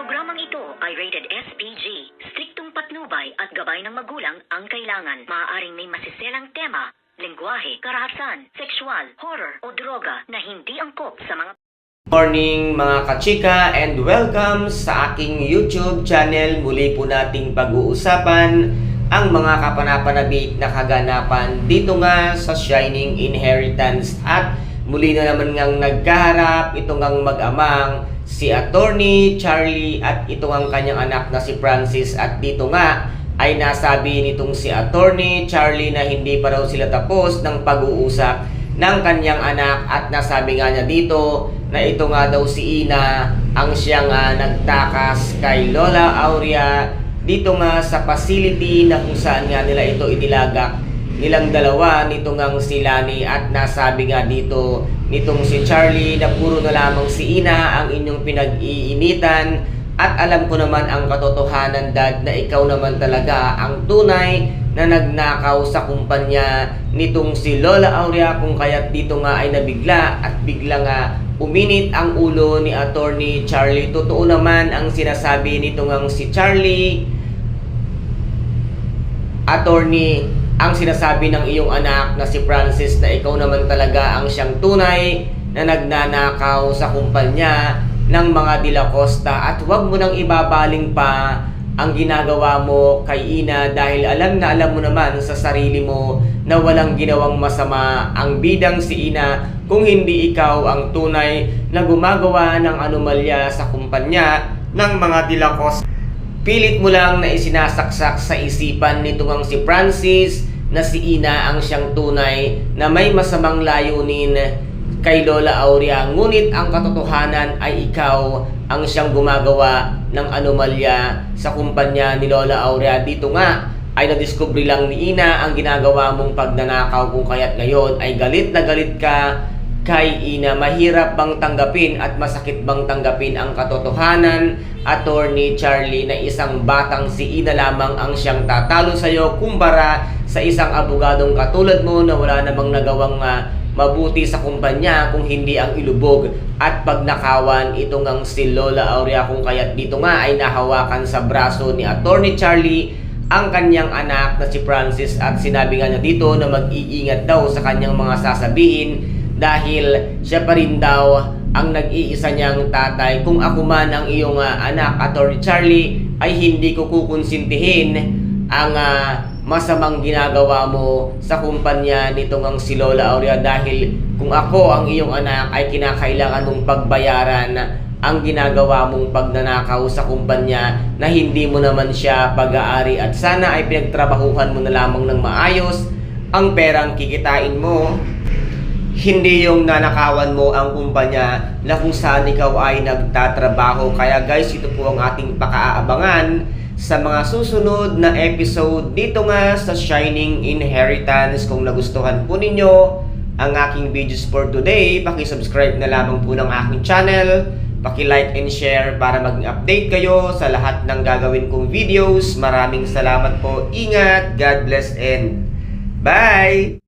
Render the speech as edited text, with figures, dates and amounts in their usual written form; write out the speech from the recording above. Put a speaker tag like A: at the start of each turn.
A: Programang ito ay rated SPG. Striktong patnubay at gabay ng magulang ang kailangan. Maaaring may masiselang tema, lengguwahe, karahasan, sexual, horror o droga na hindi angkop sa mga...
B: Morning mga kachika and welcome sa aking YouTube channel. Muli po nating pag-uusapan ang mga kapanapanabik na kaganapan dito nga sa Shining Inheritance. At muli na naman ngang nagkaharap itong ngang mag-amang si Attorney Charlie at ito ang kanyang anak na si Francis. At dito nga ay nasabi nitong si Attorney Charlie na hindi pa raw sila tapos ng pag-uusap ng kanyang anak. At nasabi nga niya dito na ito nga daw si Ina ang siyang nagtakas kay Lola Aurea dito nga sa facility na kung saan nga nila ito itilagak nilang dalawa nito ngang si Lani. At nasabi nga dito nitong si Charlie na puro na lamang si Ina ang inyong pinag-iinitan at alam ko naman ang katotohanan, Dad, na ikaw naman talaga ang tunay na nagnakaw sa kumpanya nitong si Lola Aurea, kung kaya't dito nga ay nabigla at bigla nga uminit ang ulo ni Attorney Charlie. Totoo naman ang sinasabi nito ngang si Charlie, Attorney, ang sinasabi ng iyong anak na si Francis na ikaw naman talaga ang siyang tunay na nagnanakaw sa kumpanya ng mga De La Costa. At huwag mo nang ibabaling pa ang ginagawa mo kay Ina dahil alam na alam mo naman sa sarili mo na walang ginawang masama ang bidang si Ina kung hindi ikaw ang tunay na gumagawa ng anomalya sa kumpanya ng mga De La Costa. Pilit mo lang na isinasaksak sa isipan nito ngang si Francis na si Ina ang siyang tunay na may masamang layunin kay Lola Aurea. Ngunit ang katotohanan ay ikaw ang siyang gumagawa ng anomalya sa kumpanya ni Lola Aurea. Dito nga ay nadiskubre lang ni Ina ang ginagawa mong pagnanakaw, kung kaya't ngayon ay galit na galit ka kay Ina. Mahirap bang tanggapin at masakit bang tanggapin ang katotohanan, Attorney Charlie, na isang batang si Ina lamang ang siyang tatalo sa'yo kumpara sa isang abogadong katulad mo na wala namang nagawang mabuti sa kumpanya kung hindi ang ilubog at pagnakawan ito ngang si Lola Aurea, kung kaya't dito nga ay nahawakan sa braso ni Attorney Charlie ang kanyang anak na si Francis. At sinabi nga niya dito na mag-iingat daw sa kanyang mga sasabihin dahil siya pa rin daw ang nag-iisa niyang tatay. Kung ako man ang iyong anak, Attorney Charlie, ay hindi ko kukonsintihin ang masamang ginagawa mo sa kumpanya nitong ang si Lola Aurea, dahil kung ako ang iyong anak ay kinakailangan mong pagbayaran ang ginagawa mong pagnanakaw sa kumpanya na hindi mo naman siya pag-aari. At sana ay pinagtrabahuhan mo na lamang ng maayos ang perang kikitain mo, hindi yung nanakawan mo ang kumpanya na kung saan ikaw ay nagtatrabaho. Kaya guys, ito po ang ating pakaabangan sa mga susunod na episode dito nga sa Shining Inheritance. Kung nagustuhan po ninyo ang aking videos for today, paki-subscribe na lamang po ng aking channel, paki-like and share para maging update kayo sa lahat ng gagawin kong videos. Maraming salamat po. Ingat, God bless and bye!